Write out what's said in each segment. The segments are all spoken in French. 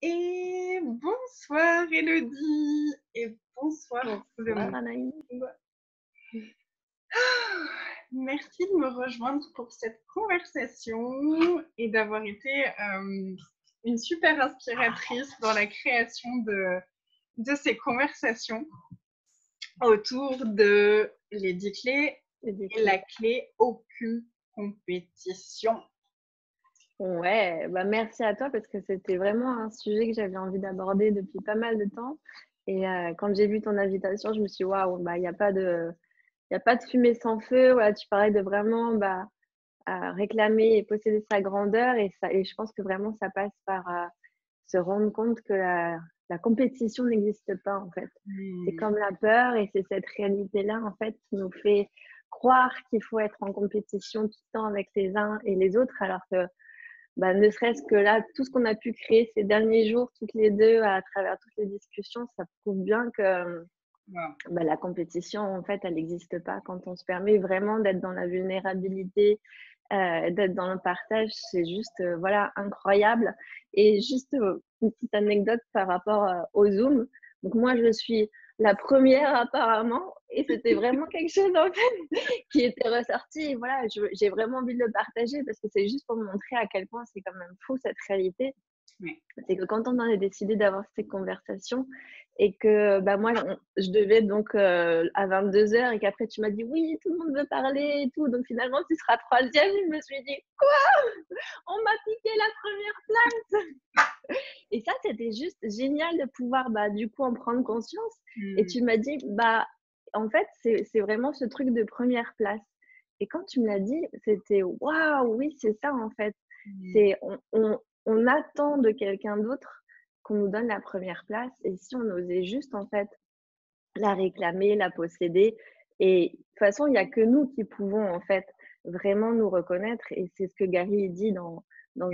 Et bonsoir Elodie et bonsoir tout le Bonsoir monde. Anaïs. Merci de me rejoindre pour cette conversation et d'avoir été une super inspiratrice dans la création de ces conversations autour de les 10 clés Les 10 et la clés. clé aucune compétition. Ouais, bah merci à toi parce que c'était vraiment un sujet que j'avais envie d'aborder depuis pas mal de temps. Et quand j'ai vu ton invitation, je me suis dit, waouh, bah, y a pas de fumée sans feu. Voilà, tu parlais de vraiment réclamer et posséder sa grandeur. Et je pense que vraiment, ça passe par se rendre compte que la compétition n'existe pas, en fait. C'est Hmm. comme la peur et c'est cette réalité-là, en fait, qui nous fait croire qu'il faut être en compétition tout le temps avec les uns et les autres, alors que bah, ne serait-ce que là, tout ce qu'on a pu créer ces derniers jours, toutes les deux, à travers toutes les discussions, ça prouve bien que Wow. bah, la compétition, en fait, elle n'existe pas. Quand on se permet vraiment d'être dans la vulnérabilité, d'être dans le partage, c'est juste voilà, incroyable. Et juste une petite anecdote par rapport au Zoom. Donc moi, je suis la première apparemment, et c'était vraiment quelque chose en fait qui était ressorti. Et voilà, j'ai vraiment envie de le partager parce que c'est juste pour montrer à quel point c'est quand même fou cette réalité. Ouais. C'est que quand on a décidé d'avoir ces conversations et que bah, moi, je devais donc à 22h et qu'après tu m'as dit oui, tout le monde veut parler et tout. Donc finalement, tu seras troisième. Je me suis dit, on m'a piqué la première place. Et ça, c'était juste génial de pouvoir bah, du coup en prendre conscience. Et Hmm. tu m'as dit, bah, en fait, c'est vraiment ce truc de première place. Et quand tu me l'as dit, c'était waouh, oui, c'est ça en fait. Hmm. C'est on attend de quelqu'un d'autre qu'on nous donne la première place. Et si on osait juste en fait la réclamer, la posséder. Et de toute façon, il n'y a que nous qui pouvons en fait vraiment nous reconnaître. Et c'est ce que Gary dit dans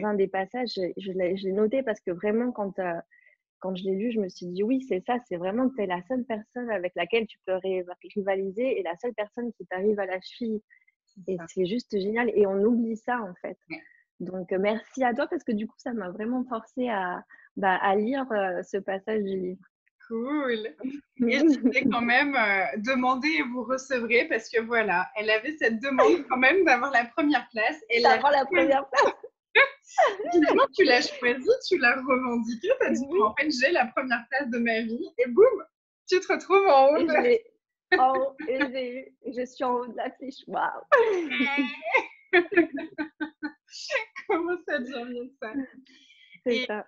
un des passages. Je l'ai noté parce que vraiment, quand je l'ai lu, je me suis dit oui, c'est ça, c'est vraiment que tu es la seule personne avec laquelle tu peux rivaliser et la seule personne qui t'arrive à la cheville. C'est Et ça. c'est juste génial. Et on oublie ça en fait. Ouais. Donc, merci à toi parce que du coup, ça m'a vraiment forcé à lire ce passage du livre. Cool. Et je disais quand même, demandez et vous recevrez parce que voilà, elle avait cette demande quand même d'avoir la première place. Elle l'a D'avoir la choisie. première place. Finalement, tu l'as choisie, tu l'as revendiquée, tu as dit Oui, en fait, j'ai la première place de ma vie et boum, tu te retrouves en haut et de. je l'ai en haut, et je suis en haut de l'affiche. Waouh! Comment ça devient mieux ça? C'est Et ça.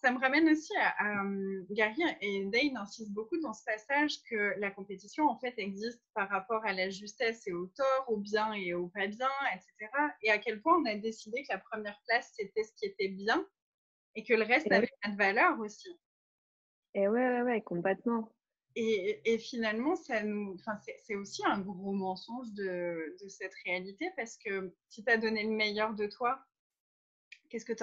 ça me ramène aussi à Gary et Dane insistent beaucoup dans ce passage que la compétition en fait existe par rapport à la justesse et au tort, au bien et au pas bien, etc. Et à quel point on a décidé que la première place c'était ce qui était bien et que le reste Et n'avait oui, pas de valeur aussi. et ouais, complètement. Et finalement, ça nous, enfin, c'est aussi un gros mensonge de cette réalité parce que si tu as donné le meilleur de toi, qu'est-ce que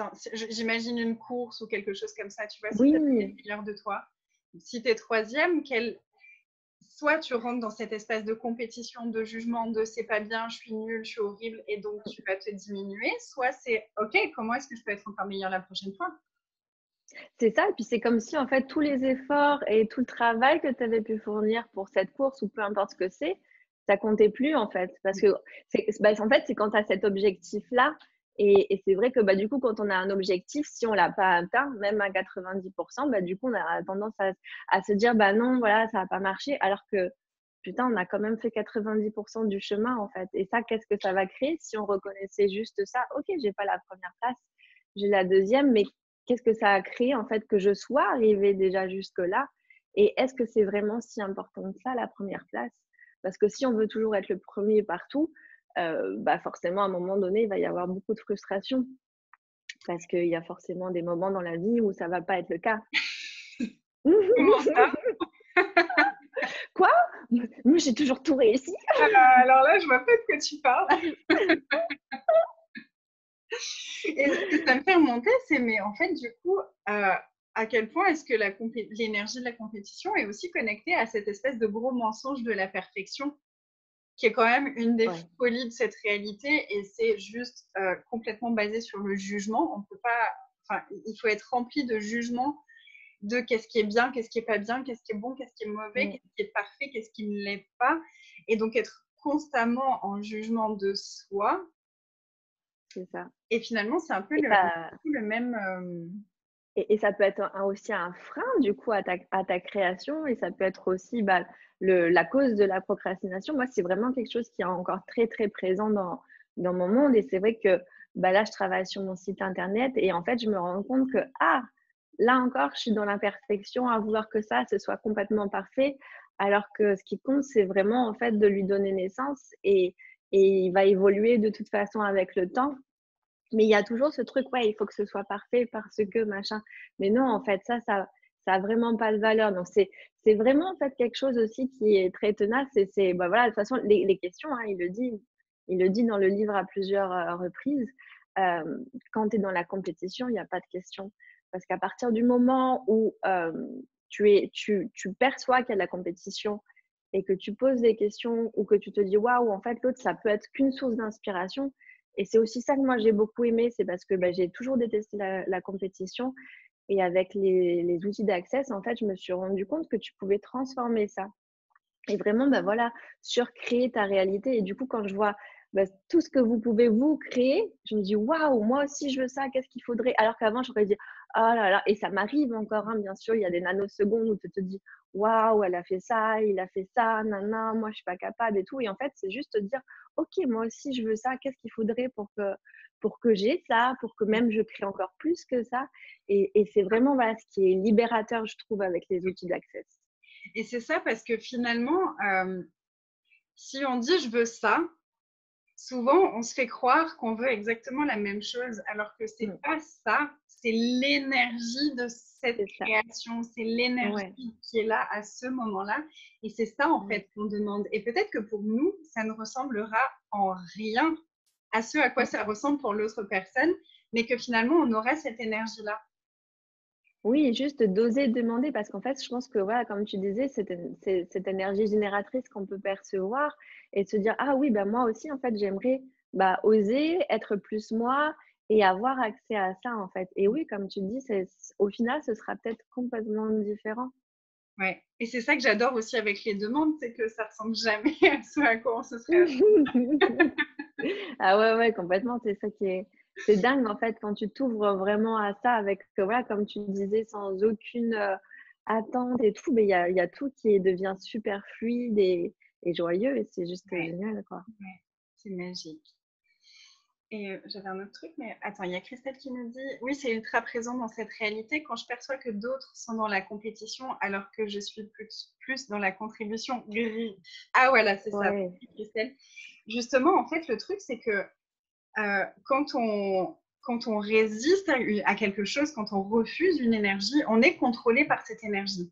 j'imagine une course ou quelque chose comme ça, tu vois, si tu as donné Oui, le meilleur de toi, si tu es troisième, soit tu rentres dans cet espace de compétition, de jugement, de c'est pas bien, je suis nulle, je suis horrible, et donc tu vas te diminuer, soit c'est ok, comment est-ce que je peux être encore meilleure la prochaine fois? c'est ça. Et puis c'est comme si en fait tous les efforts et tout le travail que tu avais pu fournir pour cette course ou peu importe ce que c'est, ça comptait plus en fait. Parce que bah, en fait, c'est quand tu as cet objectif-là. Et c'est vrai que bah, du coup, quand on a un objectif, si on l'a pas atteint, même à 90%, bah, du coup, on a tendance à se dire, bah non, voilà, ça va pas marcher. Alors que, putain, on a quand même fait 90% du chemin, en fait. Et ça, qu'est-ce que ça va créer si on reconnaissait juste ça? Ok, j'ai pas la première place, j'ai la deuxième, mais qu'est-ce que ça a créé, en fait, que je sois arrivée déjà jusque-là? Et est-ce que c'est vraiment si important que ça, la première place? Parce que si on veut toujours être le premier partout, bah forcément, à un moment donné, il va y avoir beaucoup de frustration parce qu'il y a forcément des moments dans la vie où ça va pas être le cas. Comment ça? Quoi? Moi, j'ai toujours tout réussi. Alors là, je vois pas de quoi tu parles. Et ce que ça me fait remonter, c'est mais en fait, du coup, à quel point est-ce que l'énergie de la compétition est aussi connectée à cette espèce de gros mensonge de la perfection, qui est quand même une des Ouais, folies de cette réalité, et c'est juste complètement basé sur le jugement. On peut pas. enfin, il faut être rempli de jugement de qu'est-ce qui est bien, qu'est-ce qui est pas bien, qu'est-ce qui est bon, qu'est-ce qui est mauvais, qu'est-ce qui est parfait, qu'est-ce qui ne l'est pas. Et donc être constamment en jugement de soi. C'est ça. Et finalement, c'est un peu Et le même. Et ça peut être aussi un frein du coup à ta création et ça peut être aussi, bah, la cause de la procrastination. Moi, c'est vraiment quelque chose qui est encore très, très présent dans mon monde et c'est vrai que, bah, là, je travaille sur mon site internet et en fait, je me rends compte que, là encore, je suis dans l'imperfection à vouloir que ça, ce soit complètement parfait, alors que ce qui compte, c'est vraiment en fait de lui donner naissance et il va évoluer de toute façon avec le temps. Mais il y a toujours ce truc, ouais, il faut que ce soit parfait parce que machin. Mais non, en fait, ça a vraiment pas de valeur. Donc c'est vraiment, en fait, quelque chose aussi qui est très tenace et bah, voilà, de toute façon, les questions, hein, il le dit dans le livre à plusieurs, reprises. Quand tu es dans la compétition, il y a pas de questions. Parce qu'à partir du moment où, tu perçois qu'il y a de la compétition et que tu poses des questions ou que tu te dis: «Waouh, en fait, l'autre, ça peut être qu'une source d'inspiration», et c'est aussi ça que moi j'ai beaucoup aimé, c'est parce que bah, j'ai toujours détesté la compétition. Et avec les outils d'Access, en fait, je me suis rendu compte que tu pouvais transformer ça. Et vraiment, bah, voilà, surcréer ta réalité. Et du coup, quand je vois bah, tout ce que vous pouvez vous créer, je me dis waouh, moi aussi je veux ça, qu'est-ce qu'il faudrait? Alors qu'avant, j'aurais dit ah là là, et ça m'arrive encore, hein, bien sûr, il y a des nanosecondes où tu te dis waouh, elle a fait ça, il a fait ça, nana, moi je suis pas capable et tout. Et en fait, c'est juste te dire ok, moi aussi je veux ça, qu'est-ce qu'il faudrait pour que j'ai ça, pour que même je crée encore plus que ça. Et c'est vraiment voilà, ce qui est libérateur, je trouve, avec les outils d'Access. Et c'est ça parce que finalement, si on dit je veux ça, souvent on se fait croire qu'on veut exactement la même chose, alors que c'est Mm, pas ça. C'est l'énergie de cette c'est ça. création, c'est Ouais. l'énergie qui est là à ce moment-là. Et c'est ça en Ouais. fait qu'on demande. Et peut-être que pour nous, ça ne ressemblera en rien à ce à quoi Mmh. ça ressemble pour l'autre personne, mais que finalement on aura cette énergie-là. Oui, juste d'oser demander parce qu'en fait, je pense que voilà, comme tu disais, c'est cette énergie génératrice qu'on peut percevoir et se dire: «Ah oui, bah, moi aussi, en fait, j'aimerais, bah, oser être plus moi et avoir accès à ça, en fait». Et oui, comme tu dis, c'est au final, ce sera peut-être complètement différent. Ouais. Et c'est ça que j'adore aussi avec les demandes, c'est que ça ressemble jamais à ce à quoi on se serait Ah ouais, ouais, complètement, c'est ça qui est c'est dingue, en fait, quand tu t'ouvres vraiment à ça avec, voilà, comme tu disais, sans aucune, attente et tout, mais il y a tout qui devient super fluide et joyeux et c'est juste, ouais, génial, quoi. ouais, c'est magique. Et j'avais un autre truc, mais attends, il y a Christelle qui nous dit oui, c'est ultra présent dans cette réalité quand je perçois que d'autres sont dans la compétition alors que je suis plus dans la contribution. Ah voilà, c'est ça, Ouais. Christelle. Justement, en fait, le truc, c'est que quand on résiste à quelque chose, quand on refuse une énergie, on est contrôlé par cette énergie.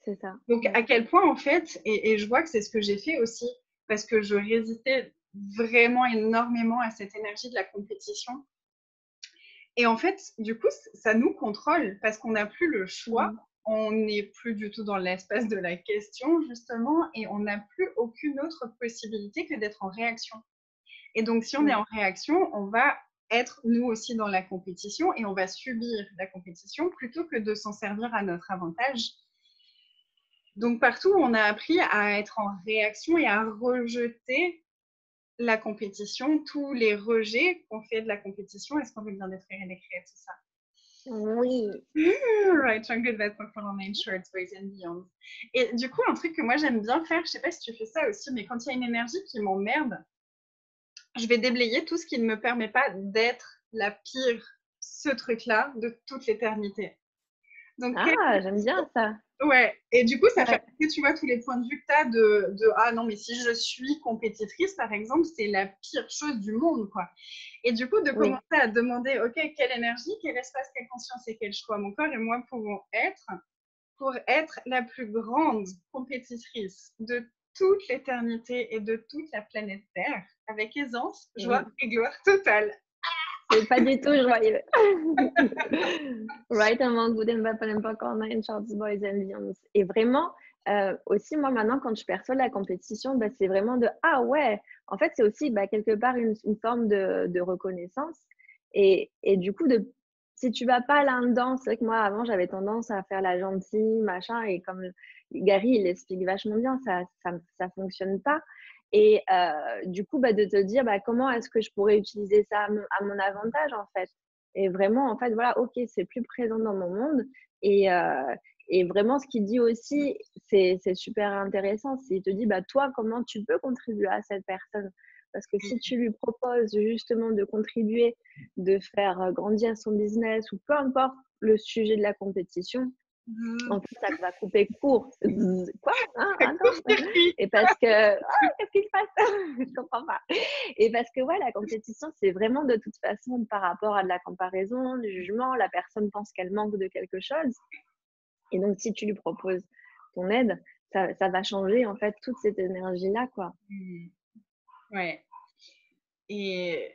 C'est ça, Donc, ouais. à quel point, en fait, et je vois que c'est ce que j'ai fait aussi, parce que je résistais vraiment énormément à cette énergie de la compétition. Et en fait, du coup, ça nous contrôle parce qu'on n'a plus le choix. Mmh. On n'est plus du tout dans l'espace de la question, justement, et on n'a plus aucune autre possibilité que d'être en réaction. Et donc, si on est Ouais. en réaction, on va être nous aussi dans la compétition et on va subir la compétition plutôt que de s'en servir à notre avantage. Donc, partout, on a appris à être en réaction et à rejeter la compétition, tous les rejets qu'on fait de la compétition. Est-ce qu'on veut bien décrire tout ça? Oui. Right, I'm good at on name shorts, boys and beyond. Et du coup, un truc que moi j'aime bien faire, je sais pas si tu fais ça aussi, mais quand il y a une énergie qui m'emmerde, je vais déblayer tout ce qui ne me permet pas d'être la pire, ce truc-là, de toute l'éternité. Donc, Ah, j'aime bien ça. ouais, et du coup, ça fait Ouais. appliquer, tu vois, tous les points de vue que tu as ah non, mais si je suis compétitrice, par exemple, c'est la pire chose du monde, quoi. Et du coup, de Oui. commencer à demander, OK, quelle énergie, quel espace, quelle conscience et quel choix mon corps et moi pouvons être pour être la plus grande compétitrice de toute l'éternité et de toute la planète Terre, avec aisance, joie Mmh. et gloire totale. C'est pas du tout joyeux. Right among good and bad and popcorn and shorts, boys and beyonds. Et vraiment, aussi moi maintenant quand je perçois la compétition, bah, c'est vraiment de: «Ah ouais!» En fait, c'est aussi, bah, quelque part une forme de reconnaissance et du coup si tu vas pas là-dedans, c'est vrai que moi, avant, j'avais tendance à faire la gentille, machin, et comme Gary, il explique vachement bien, ça fonctionne pas. Et du coup, bah, de te dire, bah, comment est-ce que je pourrais utiliser ça à mon avantage, en fait. Et vraiment, en fait, voilà, ok, c'est plus présent dans mon monde. Et, et vraiment, ce qu'il dit aussi, c'est super intéressant. C'est il te dit, bah, toi, comment tu peux contribuer à cette personne? Parce que si tu lui proposes justement de contribuer, de faire grandir son business ou peu importe le sujet de la compétition, en fait, ça va couper court. Quoi? Hein? Attends. Et parce que, qu'est-ce qui se passe? Je comprends pas. Et parce que, ouais, la compétition, c'est vraiment de toute façon par rapport à de la comparaison, du jugement. La personne pense qu'elle manque de quelque chose. Et donc, si tu lui proposes ton aide, ça va changer, en fait, toute cette énergie-là, quoi. Ouais. Et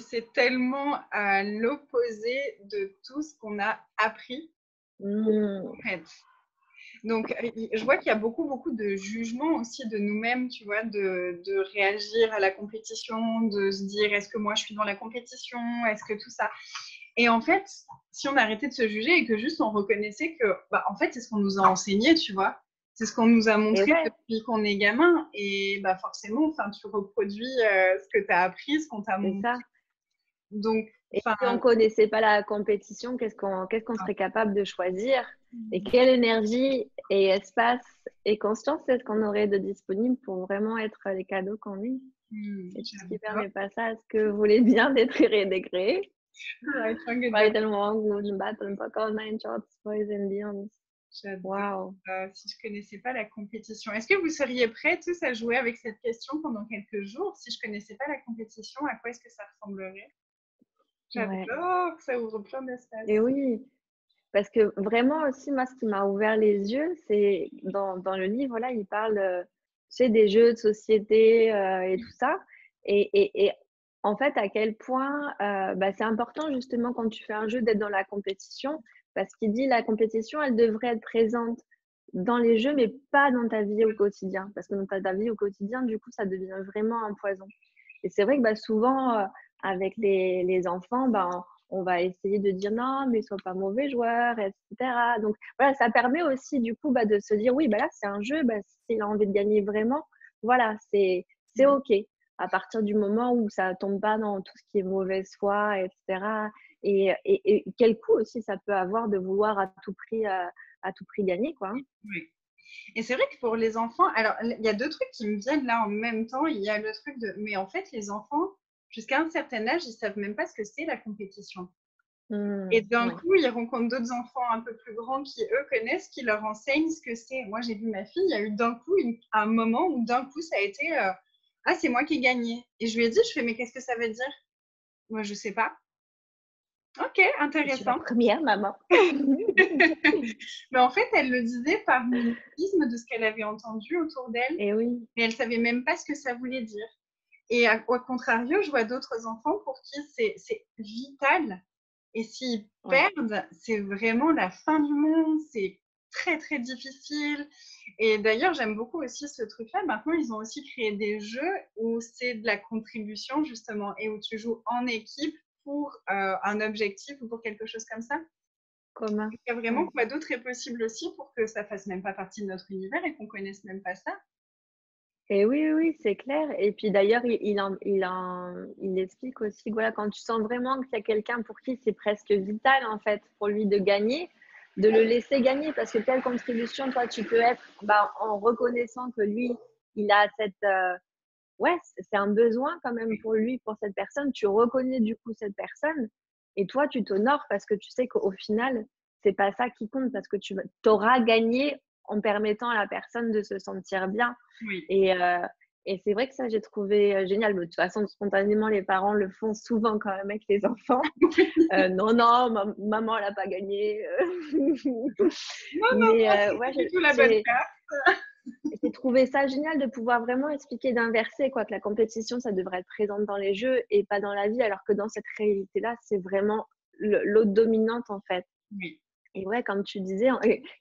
c'est tellement à l'opposé de tout ce qu'on a appris, en fait. Donc, je vois qu'il y a beaucoup, beaucoup de jugements aussi de nous-mêmes, tu vois, de réagir à la compétition, de se dire, est-ce que moi je suis dans la compétition, est-ce que tout ça. Et en fait, si on arrêtait de se juger et que juste on reconnaissait que, bah, en fait, c'est ce qu'on nous a enseigné, tu vois. C'est ce qu'on nous a montré Ouais, depuis qu'on est gamin. Et bah, forcément, enfin, tu reproduis ce que tu as appris, ce qu'on t'a c'est montré. ça. Donc, Et enfin, si on ne connaissait pas la compétition, qu'est-ce qu'on serait capable de choisir? Et quelle énergie et espace et conscience est-ce qu'on aurait de disponible pour vraiment être les cadeaux qu'on est? Et tout ce qui ne j'adore. permet pas ça, est-ce que vous voulez bien détruire et décréer? Right, Right and wrong, good and bad, and fuck all nine shorts, boys and beyond. j'adore. Wow. Si je connaissais pas la compétition, est-ce que vous seriez prêts tous à jouer avec cette question pendant quelques jours? Si je connaissais pas la compétition, à quoi est-ce que ça ressemblerait? Ouais. J'adore, ça ouvre plein Et d'espace. oui, parce que vraiment aussi, moi, ce qui m'a ouvert les yeux, c'est dans le livre, là, il parle, tu sais, des jeux de société et tout ça. Et en fait, à quel point bah, c'est important, justement, quand tu fais un jeu, d'être dans la compétition, parce qu'il dit la compétition, elle devrait être présente dans les jeux, mais pas dans ta vie au quotidien. Parce que dans ta vie au quotidien, du coup, ça devient vraiment un poison. Et c'est vrai que bah, souvent, avec les enfants, bah, on va essayer de dire non, mais sois pas mauvais joueur, etc. Donc voilà, ça permet aussi du coup bah, de se dire oui, bah là c'est un jeu, bah, s'il a envie de gagner vraiment, voilà, c'est OK. À partir du moment où ça tombe pas dans tout ce qui est mauvaise foi, etc. Et quel coût aussi ça peut avoir de vouloir à tout prix gagner, quoi. Oui. Et c'est vrai que pour les enfants, alors il y a deux trucs qui me viennent là en même temps. Il y a le truc de, mais en fait, les enfants, jusqu'à un certain âge, ils savent même pas ce que c'est la compétition. Et d'un Ouais. coup, ils rencontrent d'autres enfants un peu plus grands qui, eux, connaissent, qui leur enseignent ce que c'est. Moi, j'ai vu ma fille, il y a eu d'un coup un moment où d'un coup, ça a été ah, c'est moi qui ai gagné. Et je lui ai dit, je fais, mais qu'est-ce que ça veut dire? Moi, je sais pas. Ok, Je suis la intéressant. première maman. Mais en fait, elle le disait par mimétisme de ce qu'elle avait entendu autour d'elle, Et oui, mais elle savait même pas ce que ça voulait dire. Et au contrario, je vois d'autres enfants pour qui c'est vital. Et s'ils ouais. perdent, c'est vraiment la fin du monde. C'est très, très difficile. Et d'ailleurs, j'aime beaucoup aussi ce truc-là. Maintenant, ils ont aussi créé des jeux où c'est de la contribution, justement, et où tu joues en équipe pour un objectif ou pour quelque chose comme ça. Commun. Il y a vraiment Ouais. quoi d'autre est possible aussi pour que ça fasse même pas partie de notre univers et qu'on connaisse même pas ça. Et oui, oui, oui, c'est clair. Et puis d'ailleurs, il explique aussi que voilà, quand tu sens vraiment qu'il y a quelqu'un pour qui c'est presque vital, en fait, pour lui de gagner, de le laisser gagner. Parce que quelle contribution, toi, tu peux être bah, en reconnaissant que lui, il a cette. Ouais, c'est un besoin quand même pour lui, pour cette personne. Tu reconnais du coup cette personne et toi, tu t'honores parce que tu sais qu'au final, c'est pas ça qui compte parce que tu auras gagné en permettant à la personne de se sentir bien. Oui. Et, euh, et c'est vrai que ça, j'ai trouvé génial. Mais de toute façon, spontanément, les parents le font souvent quand même avec les enfants. Non, non, maman, elle n'a pas gagné. Non, non, Mais non, c'est ouais, pas du tout la bonne carte. j'ai trouvé ça génial de pouvoir vraiment expliquer d'inverser, quoi, que la compétition, ça devrait être présente dans les jeux et pas dans la vie, alors que dans cette réalité-là, c'est vraiment l'autre dominante, en fait. Oui. Et ouais, comme tu disais,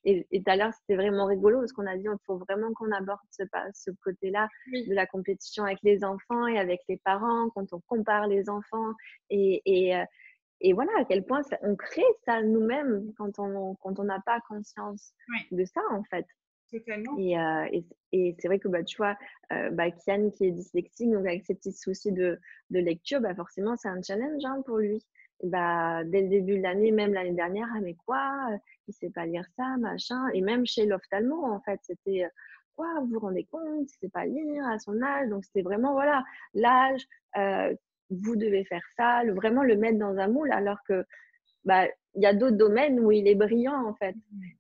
et tout à l'heure, c'était vraiment rigolo parce qu'on a dit il faut vraiment qu'on aborde ce côté-là Oui. de la compétition avec les enfants et avec les parents, quand on compare les enfants. Et et voilà à quel point on crée ça nous-mêmes quand on n'a pas conscience Ouais, de ça, en fait. totalement. Et c'est vrai que, bah, tu vois, Kian qui est dyslexique, donc avec ses petits soucis de lecture, bah, forcément, c'est un challenge, hein, pour lui. Et bah, dès le début de l'année, même l'année dernière: «Ah mais quoi? Il sait pas lire ça, machin», et même chez l'ophtalmo, en fait, c'était: «Quoi? Vous vous rendez compte? Il sait pas lire à son âge», donc c'était vraiment, voilà, l'âge, vous devez faire ça, vraiment le mettre dans un moule, alors que, bah, il y a d'autres domaines où il est brillant, en fait.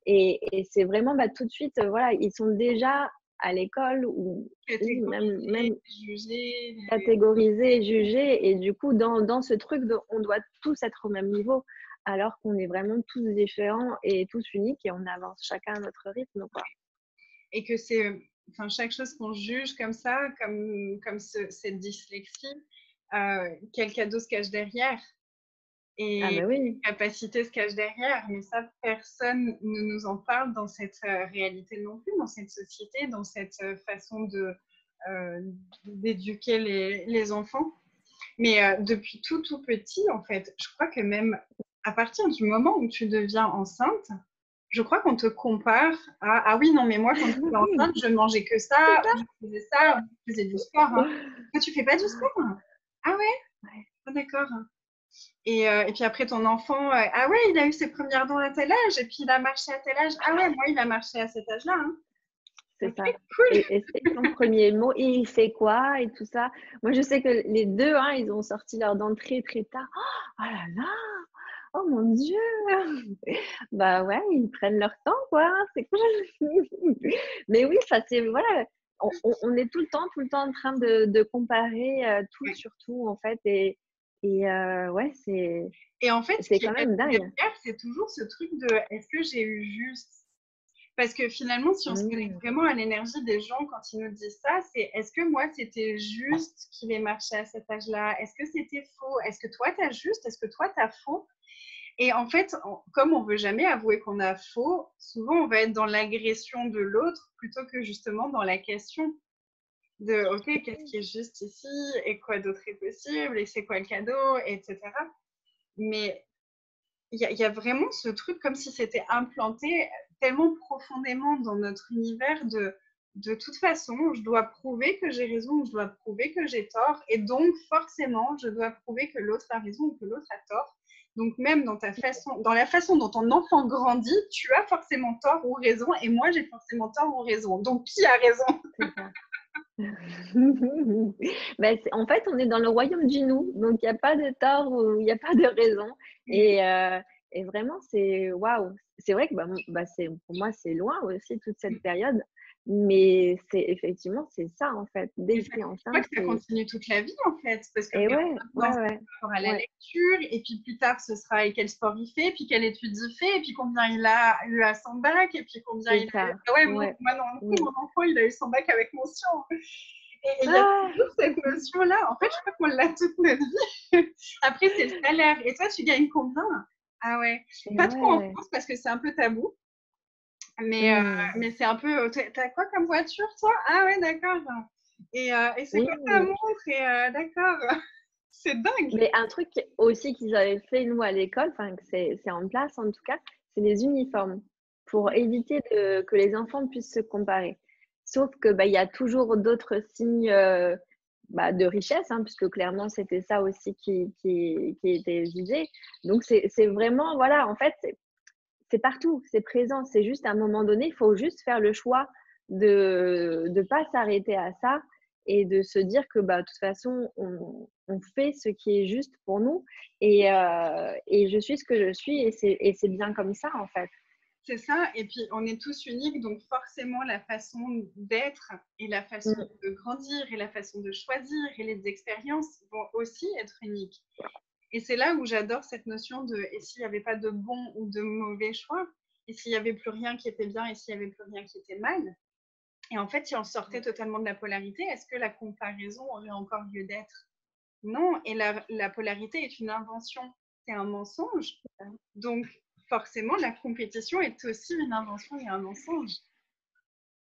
Et c'est vraiment, bah, tout de suite, voilà, ils sont déjà à l'école où oui, même Catégoriser, juger, catégorisés, jugés, et du coup, dans ce truc de on doit tous être au même niveau, alors qu'on est vraiment tous différents et tous uniques, et on avance chacun à notre rythme, quoi. et que c'est, enfin, chaque chose qu'on juge comme ça, comme cette dyslexie, quel cadeau se cache derrière Ah et bah oui, quelle capacité se cache derrière. Mais ça, personne ne nous en parle dans cette réalité non plus, dans cette société, dans cette façon euh, d'éduquer les enfants. Mais depuis tout petit, en fait, je crois que même à partir du moment où tu deviens enceinte, je crois qu'on te compare à ah oui, non, mais moi, quand j'étais enceinte, je mangeais que c'est ça, ça. je faisais ça, je faisais du sport. Hein. Toi, tu fais pas du sport? Ah ouais? Ouais, Ah, d'accord. Et puis après, ton enfant, ah ouais, il a eu ses premières dents à tel âge, et puis il a marché à tel âge. Ah ouais, moi, il a marché à cet âge-là. Hein. c'est Ok, ça. cool. Et son premier mot, et il fait quoi et tout ça. Moi, je sais que les 2, hein, ils ont sorti leurs dents très, très tard. Oh là là! Oh mon Dieu! Bah ouais, ils prennent leur temps, quoi, c'est cool. Mais oui, ça c'est voilà, on est tout le temps en train de comparer, tout Ouais. sur tout, en fait, et ouais, Et en fait, ce c'est qui est quand assez même dingue. derrière, c'est toujours ce truc de est-ce que j'ai eu juste? Parce que finalement, si on se connecte Mmh. vraiment à l'énergie des gens quand ils nous disent ça, c'est est-ce que moi c'était juste qu'il ait marché à cet âge-là? Est-ce que c'était faux? Est-ce que toi t'as juste? Est-ce que toi t'as faux? Et en fait, comme on veut jamais avouer qu'on a faux, souvent on va être dans l'agression de l'autre plutôt que justement dans la question de ok, qu'est-ce qui est juste ici et quoi d'autre est possible et c'est quoi le cadeau, etc. Mais il y a vraiment ce truc comme si c'était implanté tellement profondément dans notre univers de toute façon, je dois prouver que j'ai raison ou je dois prouver que j'ai tort. Et donc, forcément, je dois prouver que l'autre a raison ou que l'autre a tort. Donc, même dans la façon dont ton enfant grandit, tu as forcément tort ou raison. Et moi, j'ai forcément tort ou raison. Donc, qui a raison? C'est ça. Bah, en fait, on est dans le royaume du nous, donc il y a pas de tort ou il y a pas de raison, et vraiment c'est waouh! C'est vrai que, bah, c'est pour moi, c'est loin aussi toute cette période, mais c'est effectivement, c'est ça, en fait. Et Dès que ça, tu es je crois enceinte, que ça continue toute la vie, en fait. Parce que et regarde, ouais, maintenant, ouais, c'est ouais, par rapport à la ouais, lecture, et puis plus tard, ce sera et quel sport il fait, puis quelle étude il fait, et puis combien il a eu à son bac, et puis combien c'est il a eu. ça, Ah ouais, ouais, moi, non, mmh. mon enfant, il a eu son bac avec mention. Et il y a Ah! toujours cette notion-là. En fait, je crois qu'on l'a toute notre vie. Après, c'est le salaire. Et toi, tu gagnes combien? Ah ouais. Et Pas trop en ouais, France parce que c'est un peu tabou. Mais, euh, mmh. mais c'est un peu. T'as quoi comme voiture, toi? Ah ouais, d'accord. Et c'est quoi ta Oui. montre? Et d'accord. C'est dingue. Mais un truc aussi qu'ils avaient fait, nous, à l'école, enfin, que c'est en place, en tout cas, c'est les uniformes pour éviter que les enfants puissent se comparer. Sauf que, bah, il y a toujours d'autres signes, bah, de richesse, hein, puisque clairement, c'était ça aussi qui était visé. Donc c'est vraiment voilà, en fait, c'est partout, c'est présent. C'est juste à un moment donné, il faut juste faire le choix de pas s'arrêter à ça et de se dire que, bah, de toute façon, on fait ce qui est juste pour nous, et je suis ce que je suis, et c'est bien comme ça, en fait. C'est ça. Et puis, on est tous uniques. Donc, forcément, la façon d'être et la façon Mmh, de grandir et la façon de choisir et les expériences vont aussi être uniques. Et c'est là où j'adore cette notion de et s'il n'y avait pas de bon ou de mauvais choix, et s'il n'y avait plus rien qui était bien et s'il n'y avait plus rien qui était mal. Et en fait, si on sortait totalement de la polarité, est-ce que la comparaison aurait encore lieu d'être? Non, et la polarité est une invention, c'est un mensonge. Donc, forcément, la compétition est aussi une invention et un mensonge.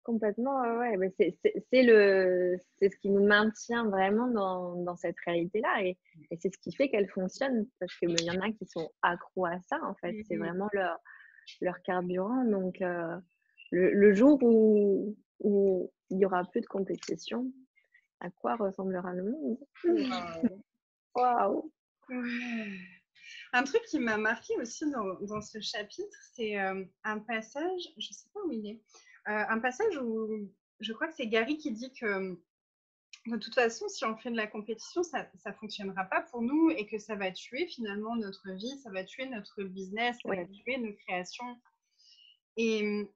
Complètement, ouais, mais c'est ce qui nous maintient vraiment dans cette réalité-là et c'est ce qui fait qu'elle fonctionne parce que, il y en a qui sont accros à ça, en fait. C'est Mhm. vraiment leur carburant donc le jour où il y aura plus de compétition, à quoi ressemblera le monde? Waouh. Waouh! Ouais. Un truc qui m'a marqué aussi dans ce chapitre, c'est un passage, je sais pas où il est, un passage où je crois que c'est Gary qui dit que de toute façon, si on fait de la compétition, ça ne fonctionnera pas pour nous et que ça va tuer finalement notre vie, ça va tuer notre business, ça va Ouais, tuer nos créations. Et,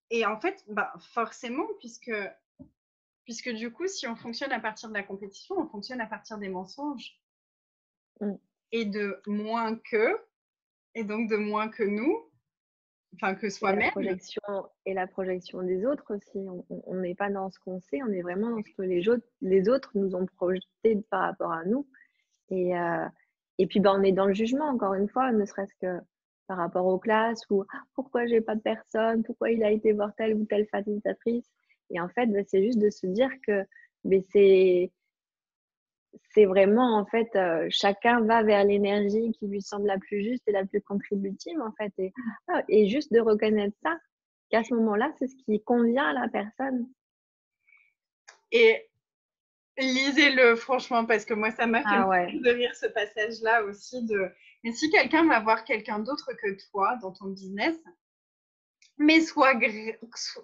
et en fait, bah, forcément, puisque du coup, si on fonctionne à partir de la compétition, on fonctionne à partir des mensonges mmh. et de moins que, et donc de moins que nous, enfin que Et la soi-même. projection et la projection des autres aussi. On n'est pas dans ce qu'on sait, on est vraiment dans ce que les autres nous ont projeté par rapport à nous. Et, euh, et puis, on est dans le jugement, encore une fois, ne serait-ce que par rapport aux classes ou ah, pourquoi j'ai pas de personne, pourquoi il a été voir telle ou telle facilitatrice. Et en fait, c'est juste de se dire que mais c'est vraiment, en fait, chacun va vers l'énergie qui lui semble la plus juste et la plus contributive, en fait. Et juste de reconnaître ça, qu'à ce moment-là, c'est ce qui convient à la personne. Et lisez-le, franchement, parce que moi, ça m'a fait Ah ouais, beaucoup de rire ce passage-là aussi de. Mais si quelqu'un va voir quelqu'un d'autre que toi dans ton business, mais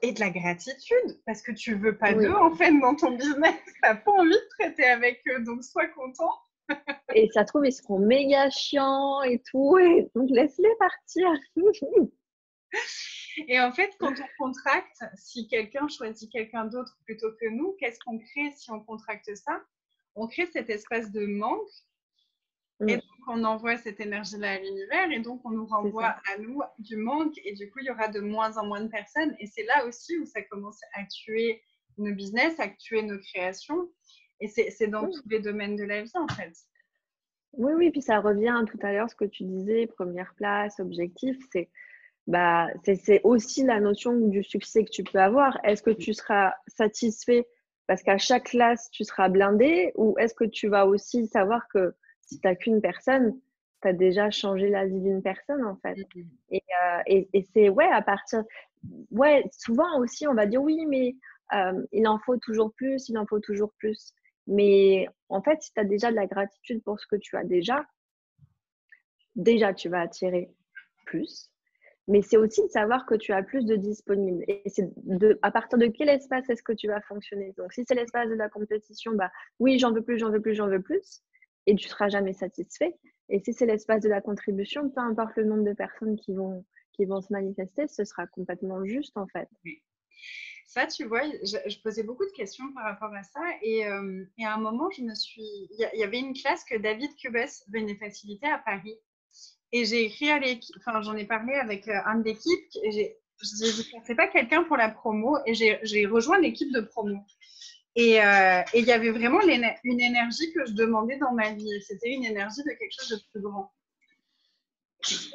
et de la gratitude, parce que tu veux pas d'eux oui. en fait dans ton business, t'as pas envie de traiter avec eux, donc sois content. Et ça se trouve, ils seront méga chiants et tout, et donc laisse-les partir. Et en fait, quand on contracte, si quelqu'un choisit quelqu'un d'autre plutôt que nous, qu'est-ce qu'on crée si on contracte ça? On crée cet espace de manque. Et Mmh, donc, on envoie cette énergie-là à l'univers et donc on nous c'est renvoie ça. à nous du manque et du coup, il y aura de moins en moins de personnes. Et c'est là aussi où ça commence à tuer nos business, à tuer nos créations. Et c'est dans Mmh. tous les domaines de la vie, en fait. Oui, oui, puis ça revient tout à l'heure, ce que tu disais, première place, objectif, c'est aussi la notion du succès que tu peux avoir. Est-ce que tu seras satisfait parce qu'à chaque classe, tu seras blindé ou est-ce que tu vas aussi savoir que si tu n'as qu'une personne, tu as déjà changé la vie d'une personne en fait. Et c'est, ouais, à partir. Ouais, souvent aussi, on va dire oui, mais il en faut toujours plus, il en faut toujours plus. Mais en fait, si tu as déjà de la gratitude pour ce que tu as déjà, tu vas attirer plus. Mais c'est aussi de savoir que tu as plus de disponibles. Et c'est à partir de quel espace est-ce que tu vas fonctionner. Donc, si c'est l'espace de la compétition, bah oui, j'en veux plus, j'en veux plus, j'en veux plus. Et tu seras jamais satisfait. Et si c'est l'espace de la contribution, peu importe le nombre de personnes qui vont se manifester, ce sera complètement juste en fait. Ça, tu vois, je posais beaucoup de questions par rapport à ça. Et à un moment, il y avait une classe que David Cubes venait faciliter à Paris. Et j'ai écrit à l'équipe, enfin, j'en ai parlé avec un de l'équipe. Je dis, vous ne pensez pas quelqu'un pour la promo? Et j'ai rejoint l'équipe de promo. Et il y avait vraiment une énergie que je demandais dans ma vie. C'était une énergie de quelque chose de plus grand.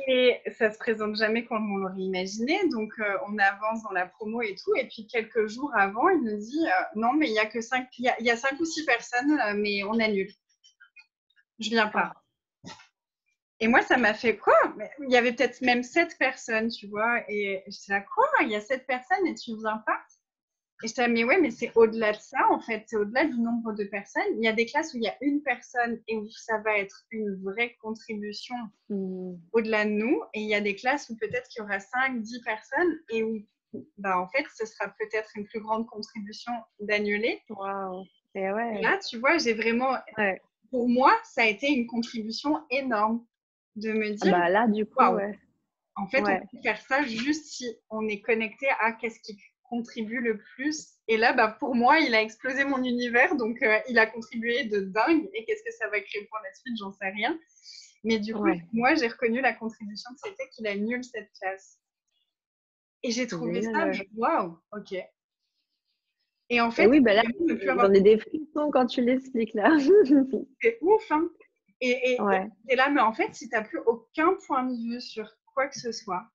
Et ça se présente jamais comme on l'aurait imaginé. Donc, on avance dans la promo et tout. Et puis, quelques jours avant, il nous dit non, mais il y a que il y a 5 ou 6 personnes, mais on annule. Je viens Ah, pas. Et moi, ça m'a fait quoi? Mais il y avait peut-être même 7 personnes, tu vois. Et je disais quoi? Il y a 7 personnes et tu viens pas? Et je disais mais ouais, mais c'est au-delà de ça, en fait. C'est au-delà du nombre de personnes. Il y a des classes où il y a une personne et où ça va être une vraie contribution au-delà de nous. Et il y a des classes où peut-être qu'il y aura 5, 10 personnes et où, bah, en fait, ce sera peut-être une plus grande contribution d'annuler. waouh. Et Et ouais, là, tu vois, j'ai vraiment, ouais. pour moi, ça a été une contribution énorme de me Ah dire, bah là, du coup, waouh, ouais. en fait, on Ouais. peut faire ça juste si on est connecté à qu'est-ce qui contribue le plus. Et là, bah, pour moi, il a explosé mon univers, donc il a contribué de dingue. Et qu'est-ce que ça va créer pour la suite, j'en sais rien. Mais du coup, Ouais, moi, j'ai reconnu la contribution que c'était qu'il annule cette classe. Et j'ai c'est trouvé génial, ça, ouais. waouh, ok. Et en Et fait, oui, bah là, vraiment ne plus avoir j'en ai des frissons quand tu l'expliques là. c'est ouf, hein. Et Ouais, t'es là, mais en fait, si t'as plus aucun point de vue sur quoi que ce soit,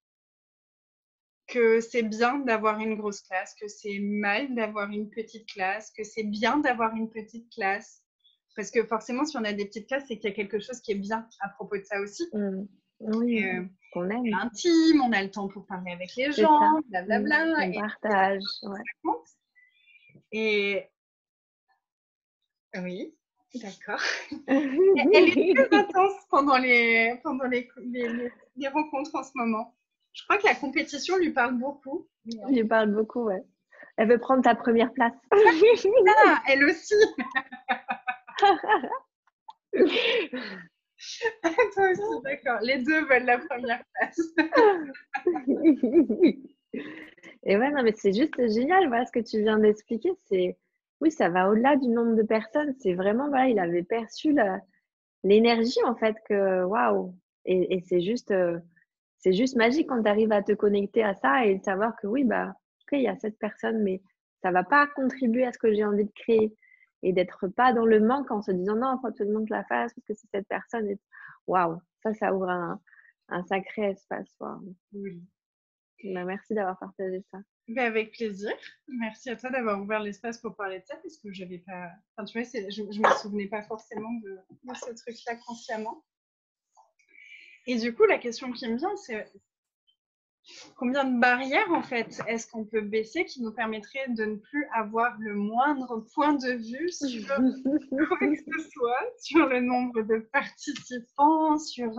que c'est bien d'avoir une grosse classe, que c'est mal d'avoir une petite classe, que c'est bien d'avoir une petite classe. Parce que forcément, si on a des petites classes, c'est qu'il y a quelque chose qui est bien à propos de ça aussi. Oui, qu'on C'est aime. intime, on a le temps pour parler avec les C'est ça. gens, blablabla. On Et partage. ça Ouais. compte. Et oui, d'accord. Elle est très intense pendant les rencontres en ce moment. Je crois que la compétition lui parle beaucoup. Je parle beaucoup, ouais. Elle veut prendre ta première place. Ah, elle aussi. Toi aussi, d'accord. Les deux veulent la première place. Et ouais, non, mais c'est juste génial, voilà ce que tu viens d'expliquer. Oui, ça va au-delà du nombre de personnes. C'est vraiment, voilà, il avait perçu l'énergie, en fait, que waouh! Et c'est juste magique quand tu arrives à te connecter à ça et de savoir que oui, bah, OK, il y a cette personne, mais ça va pas contribuer à ce que j'ai envie de créer et d'être pas dans le manque en se disant: «Non, il faut absolument que je la fasse parce que c'est cette personne» et waouh! Ça ouvre un sacré espace, waouh! Oui. Bah, merci d'avoir partagé ça. Ben, avec plaisir. Merci à toi d'avoir ouvert l'espace pour parler de ça parce que j'avais pas. Enfin, tu vois, je me souvenais pas forcément de ce truc-là consciemment. Et du coup, la question qui me vient, c'est combien de barrières, en fait, est-ce qu'on peut baisser qui nous permettrait de ne plus avoir le moindre point de vue sur quoi que ce soit, sur le nombre de participants, sur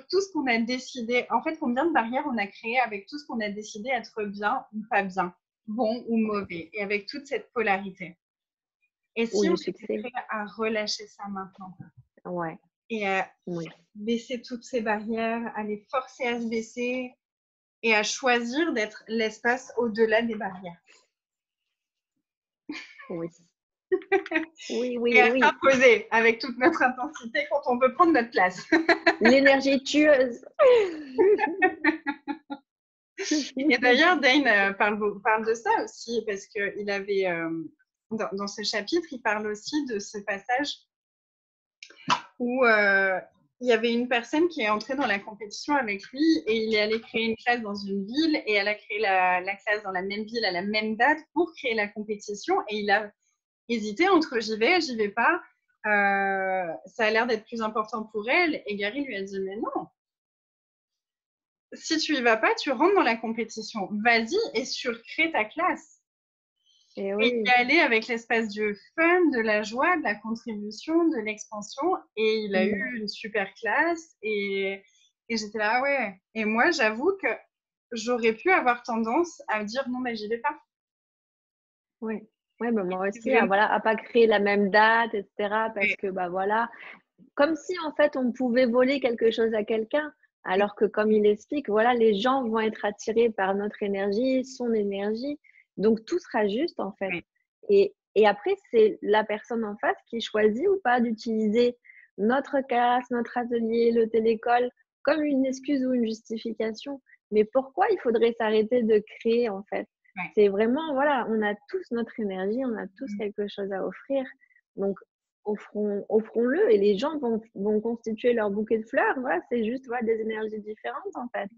tout ce qu'on a décidé. En fait, combien de barrières on a créées avec tout ce qu'on a décidé être bien ou pas bien, bon ou mauvais, et avec toute cette polarité. Et Ou si on du était succès. prêt à relâcher ça maintenant Ouais, et à oui. baisser toutes ces barrières, à les forcer à se baisser et à choisir d'être l'espace au-delà des barrières. Oui. Oui, Et oui, à oui. s'imposer avec toute notre intensité quand on veut prendre notre place. L'énergie tueuse. Et d'ailleurs, Dane parle de ça aussi, parce qu'il avait, dans ce chapitre, il parle aussi de ce passage où il y avait une personne qui est entrée dans la compétition avec lui et il est allé créer une classe dans une ville et elle a créé la classe dans la même ville à la même date pour créer la compétition et il a hésité entre j'y vais pas. Ça a l'air d'être plus important pour elle et Gary lui a dit mais non, si tu y vas pas, tu rentres dans la compétition. Vas-y et surcrée ta classe. Et Et il oui. est allé avec l'espace du fun, de la joie, de la contribution, de l'expansion. Et il a eu une super classe. Et j'étais là, ah ouais. Et moi, j'avoue que j'aurais pu avoir tendance à me dire, non, mais j'y vais pas. Oui. Ouais, bah, moi C'est aussi, vraiment. voilà, à pas créer la même date, et cetera, parce Ouais. que, bah, voilà, comme si, en fait, on pouvait voler quelque chose à quelqu'un, alors que comme il explique, voilà, les gens vont être attirés par notre énergie, son énergie, donc tout sera juste, en fait. Ouais. Et après, c'est la personne en face qui choisit ou pas d'utiliser notre classe, notre atelier, le télécole comme une excuse ou une justification. Mais pourquoi il faudrait s'arrêter de créer, en fait? Ouais. C'est vraiment, voilà, on a tous notre énergie, on a tous quelque chose à offrir. Donc, offrons-le et les gens vont constituer leur bouquet de fleurs. Voilà, c'est juste voilà, des énergies différentes, en fait.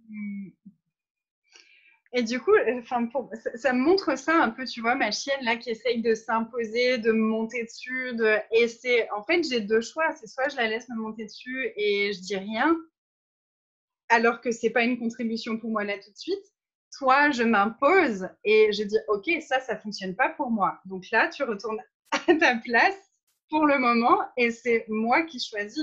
Et du coup, enfin, ça me montre ça un peu, tu vois, ma chienne là qui essaye de s'imposer, de me monter dessus. Et c'est, en fait, j'ai deux choix. C'est soit je la laisse me monter dessus et je dis rien, alors que c'est pas une contribution pour moi là tout de suite. Soit je m'impose et je dis, ok, ça fonctionne pas pour moi. Donc là, tu retournes à ta place pour le moment et c'est moi qui choisis.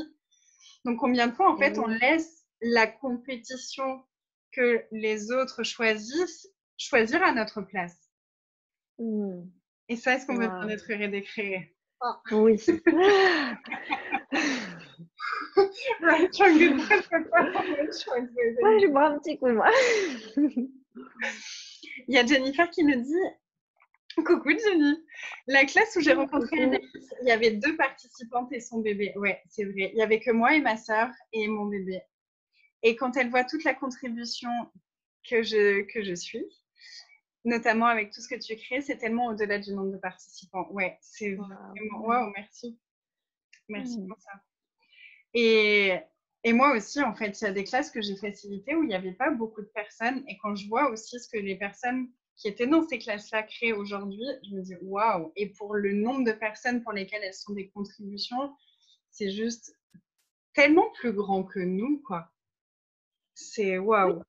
Donc combien de fois, en Et fait, on oui. laisse la compétition que les autres choisissent choisir à notre place. Mmh. Et ça, est-ce qu'on veut bien Waouh. être redécréé? Oh. Oui. Right, strong goodbye, right, strong Ouais, je goodbye. bois un petit coup, moi. Il y a Jennifer qui nous dit coucou Jenny, la classe où j'ai rencontré Coucou. Anaïs, il y avait deux participantes et son bébé. Ouais, c'est vrai. Il y avait que moi et ma sœur et mon bébé. Et quand elle voit toute la contribution que je suis, notamment avec tout ce que tu crées, c'est tellement au-delà du nombre de participants. Ouais, c'est Waouh. vraiment. Waouh, merci. Merci Mmh. pour ça. Et Et moi aussi, en fait, il y a des classes que j'ai facilitées où il n'y avait pas beaucoup de personnes. Et quand je vois aussi ce que les personnes qui étaient dans ces classes-là créent aujourd'hui, je me dis waouh! Et pour le nombre de personnes pour lesquelles elles sont des contributions, c'est juste tellement plus grand que nous, quoi. C'est Oui. waouh!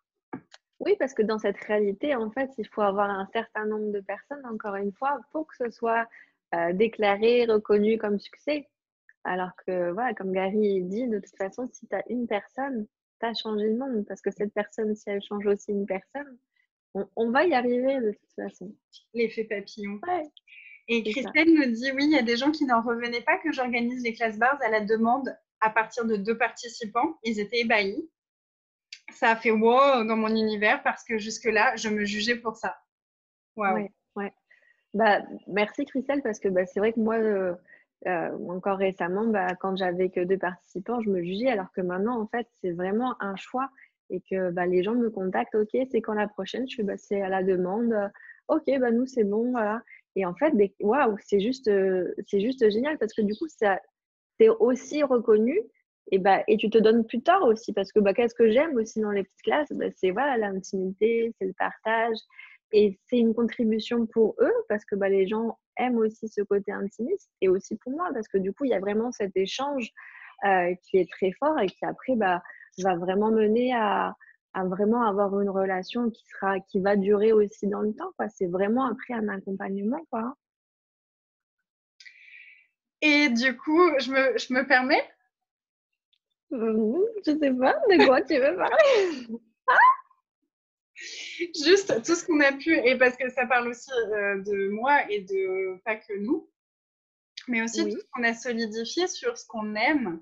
Oui, parce que dans cette réalité, en fait, il faut avoir un certain nombre de personnes, encore une fois, pour que ce soit, déclaré, reconnu comme succès. Alors que, voilà, comme Gary dit, de toute façon, si tu as une personne, tu as changé le monde parce que cette personne, si elle change aussi une personne, on va y arriver de toute façon. L'effet papillon. Ouais, Et c'est ça. Christelle nous dit, oui, il y a des gens qui n'en revenaient pas que j'organise les classes bars à la demande à partir de 2 participants. Ils étaient ébahis. Ça a fait wow dans mon univers parce que jusque-là, je me jugeais pour ça. Waouh. Ouais, ouais. Bah, merci Christelle parce que, bah, c'est vrai que moi, encore récemment, bah, quand j'avais que 2 participants, je me jugeais alors que maintenant, en fait, c'est vraiment un choix et que, bah, les gens me contactent: «OK, c'est quand la prochaine?» Je fais: «Bah, c'est à la demande», «OK, bah, nous, c'est bon», voilà et en fait, beh, waouh, c'est juste génial parce que du coup, ça tu aussi reconnu et bah et tu te donnes plus tard aussi parce que, bah, qu'est-ce que j'aime aussi dans les petites classes? Bah, c'est voilà, l'intimité, c'est le partage et c'est une contribution pour eux parce que, bah, les gens aiment aussi ce côté intimiste et aussi pour moi parce que du coup, il y a vraiment cet échange, qui est très fort et qui après, bah, va vraiment mener à vraiment avoir une relation qui va durer aussi dans le temps, quoi. C'est vraiment après un accompagnement, quoi, hein. Et du coup, je me permets, Je sais pas, de quoi tu veux parler? juste tout ce qu'on a pu, et parce que ça parle aussi de moi et de pas que nous, mais aussi tout Oui, ce qu'on a solidifié sur ce qu'on aime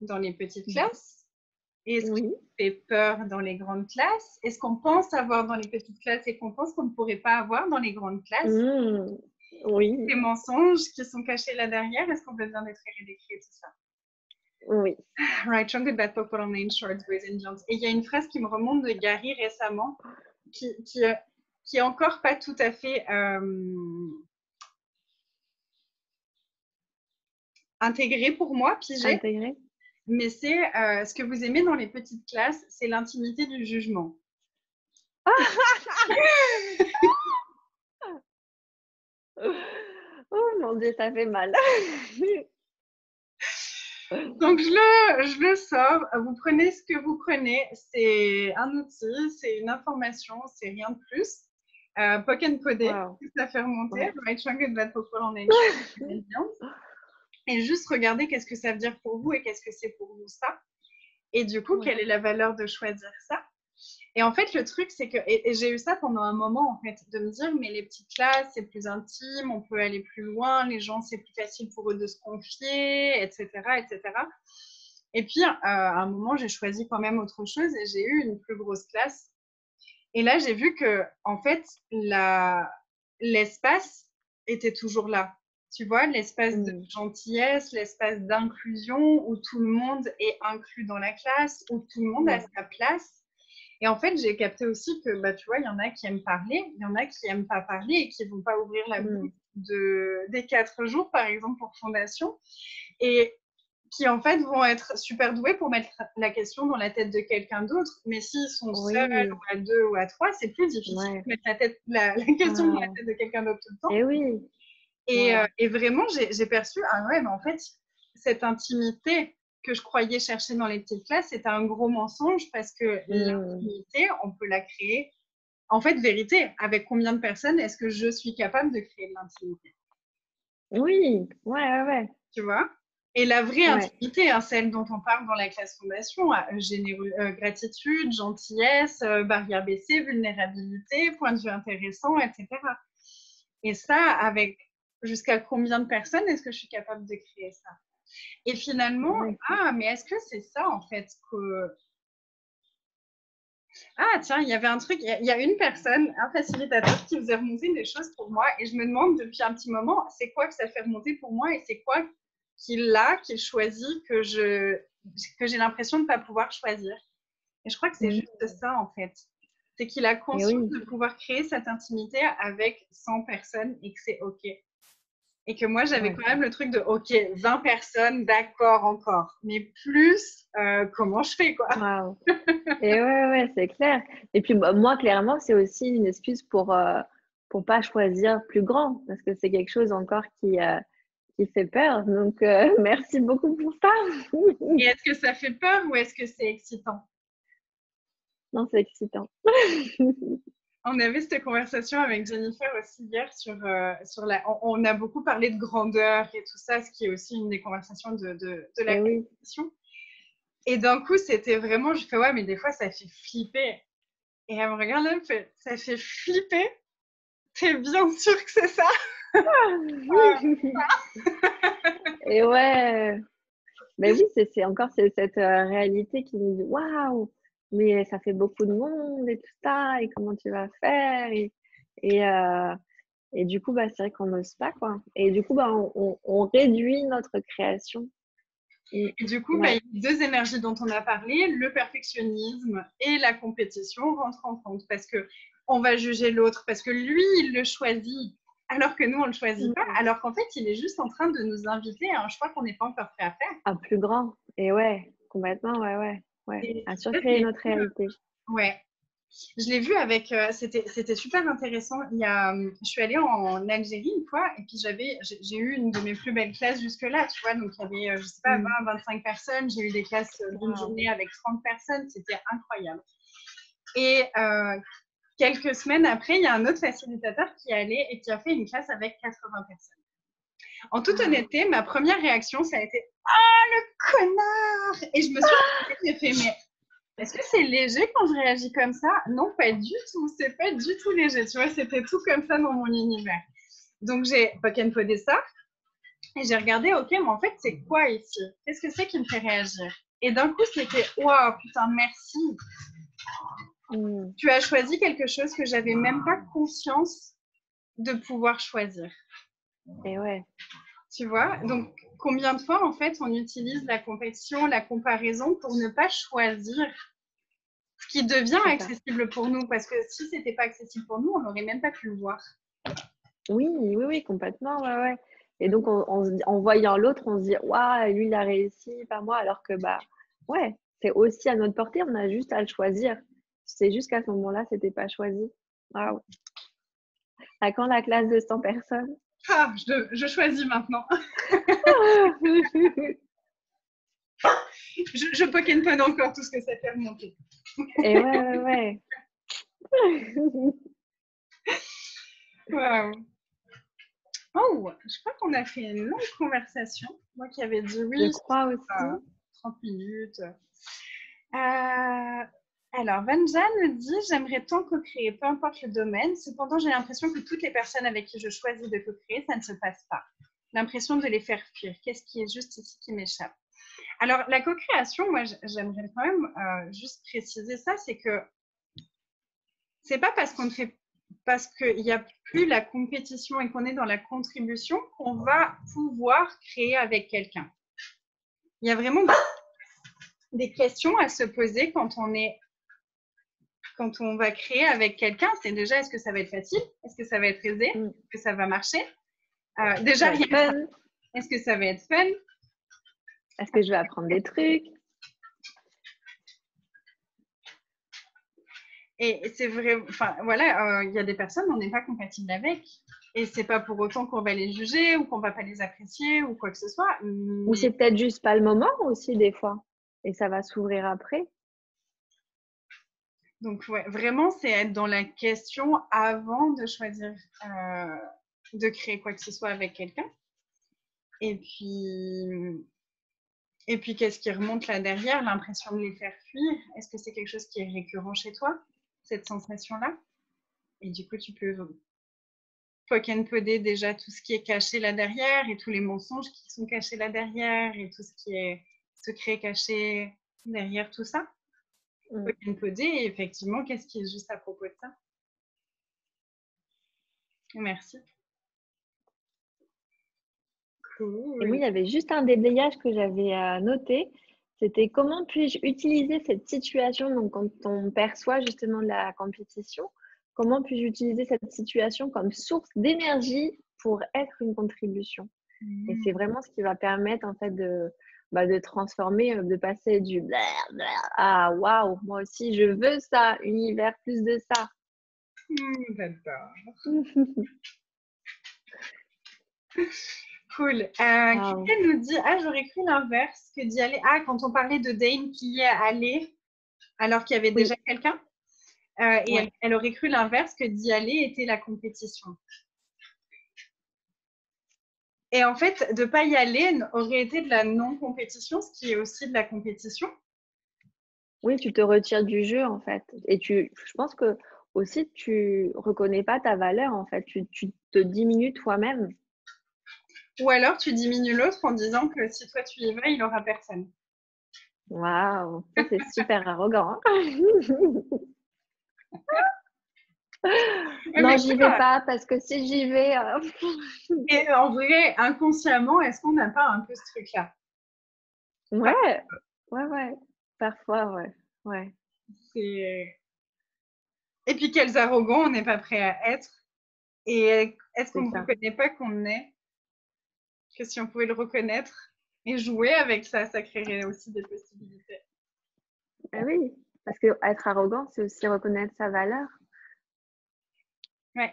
dans les petites mmh, classes et ce qui oui, nous fait peur dans les grandes classes et ce qu'on pense avoir dans les petites classes et qu'on pense qu'on ne pourrait pas avoir dans les grandes classes. mmh, oui, Ces mensonges qui sont cachés là derrière, est-ce qu'on peut bien décrire et décrire tout ça? oui. Right, strong and bad people on main shorts, boys and girls. Et il y a une phrase qui me remonte de Gary récemment, qui est encore pas tout à fait intégrée pour moi, pigée, Intégrer. mais c'est ce que vous aimez dans les petites classes, c'est l'intimité du jugement. Oh mon Dieu, ça fait mal. Donc je le sors, vous prenez ce que vous prenez, c'est un outil, c'est une information, c'est rien de plus. Poke and Podé, Waouh, ça fait remonter, ouais. right, strong and bad people on main shorts, boys and girls. Et juste regarder qu'est-ce que ça veut dire pour vous et qu'est-ce que c'est pour vous ça. Et du coup, Ouais. quelle est la valeur de choisir ça? Et en fait, le truc, c'est que, et j'ai eu ça pendant un moment, en fait, de me dire, mais les petites classes, c'est plus intime, on peut aller plus loin, les gens, c'est plus facile pour eux de se confier, etc., etc. Et puis, à un moment, j'ai choisi quand même autre chose et j'ai eu une plus grosse classe. Et là, j'ai vu que, en fait, l'espace était toujours là. Tu vois, l'espace de Mmh. gentillesse, l'espace d'inclusion où tout le monde est inclus dans la classe, où tout le monde a Ouais. sa place. Et en fait, j'ai capté aussi que, bah, tu vois, il y en a qui aiment parler, il y en a qui n'aiment pas parler et qui ne vont pas ouvrir la Mmh. bouche des 4 jours, par exemple, pour Fondation. Et qui en fait vont être super doués pour mettre la question dans la tête de quelqu'un d'autre. Mais s'ils sont seuls Oui, ou à deux ou à trois, c'est plus difficile ouais. de mettre la question dans la Ah, tête de quelqu'un d'autre tout le temps. et oui, Et, ouais. et vraiment, j'ai perçu, ah ouais, mais en fait, cette intimité que je croyais chercher dans les petites classes, c'était un gros mensonge parce que Mmh. l'intimité, on peut la créer. En fait, vérité, avec combien de personnes est-ce que je suis capable de créer de l'intimité? Oui, ouais, ouais, ouais. Tu vois? Et la vraie Ouais. intimité, hein, celle dont on parle dans la classe fondation, gratitude, gentillesse, barrière baissée, vulnérabilité, point de vue intéressant, etc. Et ça, avec jusqu'à combien de personnes est-ce que je suis capable de créer ça? Et finalement, Ouais. ah, mais est-ce que c'est ça en fait que... Ah, tiens, il y avait un truc, il y a une personne, un facilitateur qui faisait remonter des choses pour moi et je me demande depuis un petit moment, c'est quoi que ça fait remonter pour moi et c'est quoi qu'il choisit que j'ai l'impression de ne pas pouvoir choisir. Et je crois que c'est Mmh. juste ça en fait. C'est qu'il a Et conscience oui. de pouvoir créer cette intimité avec 100 personnes et que c'est OK. Et que moi, j'avais Ouais. quand même le truc de, OK, 20 personnes, d'accord encore. Mais plus, comment je fais, quoi? Waouh. Et ouais, c'est clair. Et puis bah, moi, clairement, c'est aussi une excuse pour pas choisir plus grand, parce que c'est quelque chose encore qui fait peur. Donc, merci beaucoup pour ça. Et est-ce que ça fait peur ou est-ce que c'est excitant? Non, c'est excitant. On avait cette conversation avec Jennifer aussi hier sur la. On a beaucoup parlé de grandeur et tout ça, ce qui est aussi une des conversations de la Et oui. compétition. Et d'un coup, c'était vraiment, je fais ouais, mais des fois, ça fait flipper. Et elle me regarde, elle me fait, ça fait flipper? T'es bien sûr que c'est ça? Et ouais. Mais oui, c'est encore cette réalité qui nous dit waouh, mais ça fait beaucoup de monde et tout ça, et comment tu vas faire? Et, euh, et du coup, bah, c'est vrai qu'on n'ose pas, quoi. Et du coup, bah, on réduit notre création. Et du coup, bah, Ouais. il y a deux énergies dont on a parlé, le perfectionnisme et la compétition rentrent en compte parce que on va juger l'autre parce que lui, il le choisit alors que nous, on ne le choisit pas, Mm. alors qu'en fait, il est juste en train de nous inviter à un choix qu'on n'est pas encore prêt à faire. Un plus grand. Et ouais, complètement, ouais. Et À ça, surcréer notre réalité. ouais, je l'ai vu avec, c'était super intéressant. Je suis allée en Algérie une fois et puis j'ai eu une de mes plus belles classes jusque-là, tu vois. Donc il y avait, je sais pas, Mm. 20, 25 personnes. J'ai eu des classes d'une Waouh. journée avec 30 personnes. C'était incroyable. Et quelques semaines après, il y a un autre facilitateur qui est allé et qui a fait une classe avec 80 personnes. En toute Ah. honnêteté, ma première réaction, ça a été «Ah, le connard!» Et je me suis dit, j'ai fait, mais est-ce que c'est léger quand je réagis comme ça? Non, pas du tout. C'est pas du tout léger. Tu vois, c'était tout comme ça dans mon univers. Donc, j'ai poken podé ça et j'ai regardé, ok, mais en fait, c'est quoi ici? Qu'est-ce que c'est qui me fait réagir? Et d'un coup, c'était, waouh, putain, merci. Mm. Tu as choisi quelque chose que j'avais même pas conscience de pouvoir choisir. Et ouais. Tu vois? Donc, combien de fois, en fait, on utilise la compétition, la comparaison pour ne pas choisir ce qui devient C'est ça. accessible pour nous, parce que si c'était pas accessible pour nous, on n'aurait même pas pu le voir. Oui, complètement, ouais. Et donc, en voyant l'autre, on se dit, waouh, lui, il a réussi, pas moi, alors que, bah, ouais, c'est aussi à notre portée, on a juste à le choisir. C'est juste qu'à ce moment-là, c'était pas choisi. Waouh. À quand la classe de 100 personnes? Ah, je choisis maintenant. Je Pokémon pas encore tout ce que ça fait remonter. Et ouais. Waouh. Oh, je crois qu'on a fait une longue conversation. Moi qui avais dit Je oui, crois aussi. 30 minutes. Alors, Vanja me dit, j'aimerais tant co-créer, peu importe le domaine. Cependant, j'ai l'impression que toutes les personnes avec qui je choisis de co-créer, ça ne se passe pas. L'impression de les faire fuir. Qu'est-ce qui est juste ici qui m'échappe? Alors, la co-création, moi, j'aimerais quand même juste préciser ça, c'est que c'est pas parce qu'il n'y a plus la compétition et qu'on est dans la contribution qu'on va pouvoir créer avec quelqu'un. Il y a vraiment des questions à se poser quand on va créer avec quelqu'un. C'est déjà, est-ce que ça va être facile? Est-ce que ça va être aisé? Est-ce que ça va marcher? Déjà, Ça va rien être que ça. fun. Est-ce que ça va être fun? Est-ce que je vais apprendre des trucs? Et c'est vrai, enfin voilà, il y a des personnes, on n'est pas compatible avec. Et c'est pas pour autant qu'on va les juger ou qu'on va pas les apprécier ou quoi que ce soit. Ou c'est peut-être juste pas le moment aussi, des fois. Et ça va s'ouvrir après. Donc, ouais, vraiment, c'est être dans la question avant de choisir de créer quoi que ce soit avec quelqu'un. Et puis, qu'est-ce qui remonte là derrière? L'impression de les faire fuir. Est-ce que c'est quelque chose qui est récurrent chez toi, cette sensation-là? Et du coup, tu peux poder déjà tout ce qui est caché là derrière et tous les mensonges qui sont cachés là derrière et tout ce qui est secret caché derrière tout ça. Poder et effectivement, qu'est-ce qui est juste à propos de ça? Merci. Et moi, il Cool. y avait juste un déblayage que j'avais noté. C'était comment puis-je utiliser cette situation, donc quand on perçoit justement de la compétition, comment puis-je utiliser cette situation comme source d'énergie pour être une contribution. Et c'est Mmh. vraiment ce qui va permettre en fait de transformer, de passer du à waouh, moi aussi je veux ça, univers plus de ça. J'adore. Cool. Waouh. Quelqu'un nous dit, ah, j'aurais cru l'inverse que d'y aller. Ah, quand on parlait de Dane qui y est allée alors qu'il y avait déjà Oui, quelqu'un. Et ouais. elle aurait cru l'inverse, que d'y aller était la compétition. Et en fait, de ne pas y aller aurait été de la non-compétition, ce qui est aussi de la compétition. Oui, tu te retires du jeu en fait et je pense que aussi tu reconnais pas ta valeur en fait, tu te diminues toi-même. Ou alors tu diminues l'autre en disant que si toi tu y vas, il n'aura personne. Waouh, ça c'est super arrogant, hein. Mais Non, j'y vais pas parce que si j'y vais, et en vrai, inconsciemment, est-ce qu'on n'a pas un peu ce truc-là? ouais, ouais, ouais, parfois, ouais, ouais, C'est... Et puis quels arrogants on n'est pas prêt à être. Et est-ce c'est qu'on ne ça. reconnaît pas qu'on est? Que si on pouvait le reconnaître et jouer avec ça, ça créerait aussi des possibilités. Ah oui, parce que être arrogant, c'est aussi reconnaître sa valeur. Ouais.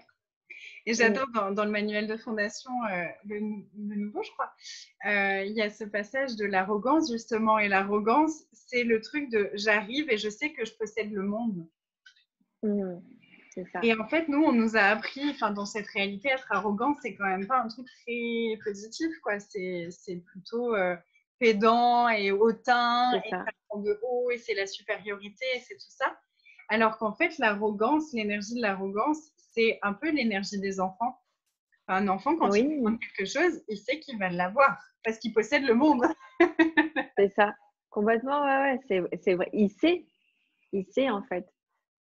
Et Mmh. j'adore dans le manuel de fondation, le nouveau, je crois, il y a ce passage de l'arrogance, justement. Et l'arrogance, c'est le truc de j'arrive et je sais que je possède le monde. Mmh. C'est ça, Et en fait, nous, on nous a appris, enfin, dans cette réalité, être arrogant, c'est quand même pas un truc très positif, quoi. C'est plutôt pédant et hautain c'est et ça. ça prend de haut et c'est la supériorité et c'est tout ça. Alors qu'en fait, l'arrogance, l'énergie de l'arrogance, c'est un peu l'énergie des enfants. Un enfant, quand il demande Oui, quelque chose, il sait qu'il va l'avoir parce qu'il possède le monde. c'est ça. Complètement, ouais, ouais, c'est vrai. Il sait en fait.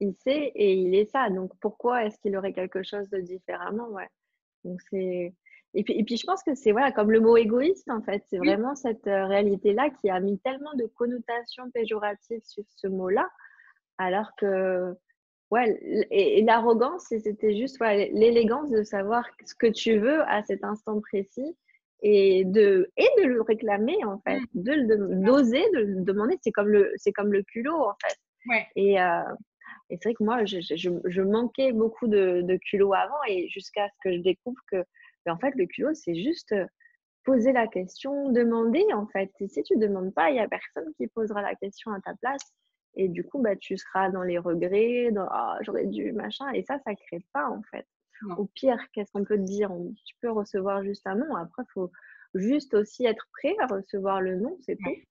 Il sait et il est ça. Donc pourquoi est-ce qu'il aurait quelque chose de différemment? Ouais. Donc c'est et puis je pense que c'est voilà, comme le mot égoïste en fait, c'est Oui, vraiment cette, réalité-là qui a mis tellement de connotations péjoratives sur ce mot-là, alors que ouais et l'arrogance, c'était juste, ouais, l'élégance de savoir ce que tu veux à cet instant précis et de le réclamer en fait, mmh, d'oser de le demander. C'est comme le culot en fait ouais, et et c'est vrai que moi, je manquais beaucoup de culot avant et jusqu'à ce que je découvre que, en fait, le culot, c'est juste, poser la question, demander, en fait. Et si tu demandes pas, il y a personne qui posera la question à ta place et du coup, bah, tu seras dans les regrets, dans: «Ah, j'aurais dû, machin» et ça crée pas, en fait. non, Au pire, qu'est-ce qu'on peut te dire? Tu peux recevoir juste un non. Après, il faut juste aussi être prêt à recevoir le non, c'est tout ouais,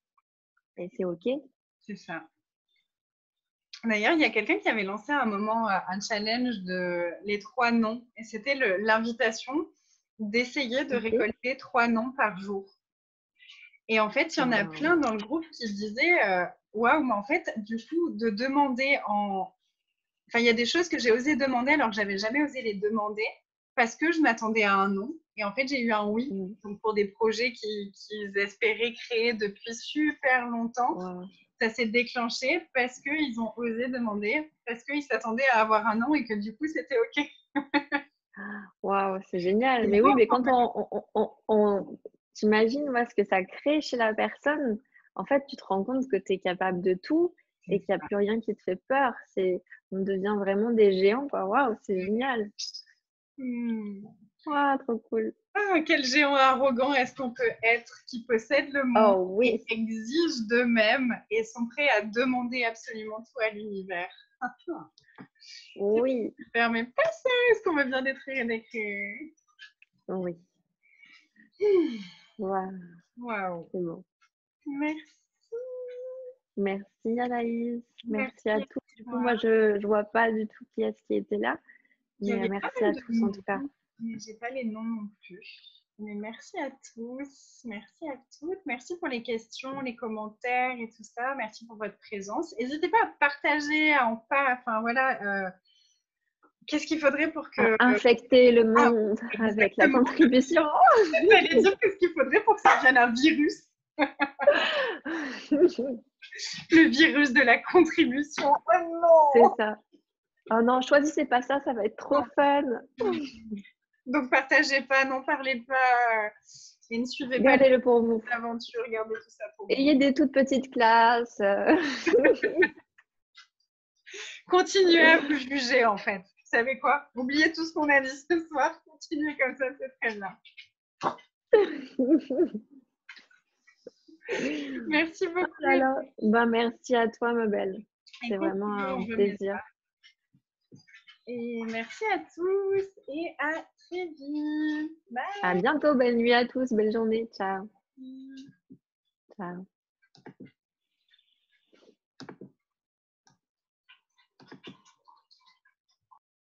et c'est OK. c'est ça. D'ailleurs, il y a quelqu'un qui avait lancé à un moment un challenge de les 3 noms et c'était l'invitation d'essayer de OK. récolter 3 noms par jour. Et en fait, il y en a Waouh! plein dans le groupe qui disaient waouh, mais en fait, du coup, de demander en. Enfin, il y a des choses que j'ai osé demander alors que j'avais jamais osé les demander parce que je m'attendais à un non. Et en fait, j'ai eu un oui. Mmh. Donc, pour des projets qu'ils espéraient créer depuis super longtemps, Waouh! ça s'est déclenché parce qu'ils ont osé demander, parce qu'ils s'attendaient à avoir un non et que du coup, c'était OK. Waouh, c'est génial. C'est Mais beau oui, mais quand quand même. tu imagines, ce que ça crée chez la personne, en fait, tu te rends compte que tu es capable de tout et qu'il y a plus rien qui te fait peur. On devient vraiment des géants, quoi. Waouh, c'est génial. Hmm. Waouh, trop cool. Ah, quel géant arrogant est-ce qu'on peut être qui possède le monde Oh et oui, exige d'eux-mêmes et sont prêts à demander absolument tout à l'univers. oui, Super, mais pas ça, est-ce qu'on veut bien détruire et décrire? oui. Waouh, Waouh. c'est bon. Merci. Merci Anaïs. Merci Merci à à tous. Du coup, toi. moi, je vois pas du tout qui est-ce qui était là, Il y mais avait pas merci mal à de tous en tout cas. noms, mais j'ai pas les noms non plus. Mais merci à tous, merci à toutes, merci pour les questions, les commentaires et tout ça. Merci pour votre présence. N'hésitez pas à partager, à en pas, enfin voilà, qu'est-ce qu'il faudrait pour À que infecter le ah monde avec la exactement. contribution. J'allais dire qu'est-ce qu'il faudrait pour que ça devienne un virus, le virus de la contribution. Oh C'est ça. Oh non, choisissez pas ça, ça va être trop non. fun. Donc, partagez pas, n'en parlez pas et ne suivez pas Gardez-le pour vous. les aventures, gardez tout ça pour vous. Ayez des toutes petites classes. Continuez à vous juger, en fait. Vous savez quoi? Oubliez tout ce qu'on a dit ce soir. Continuez comme ça, c'est très bien. Merci beaucoup. Alors, merci à toi, ma belle. C'est vraiment un on plaisir. Et merci à tous et à très vite. Bye. À bientôt. Belle nuit à tous. Belle journée. Ciao. Ciao.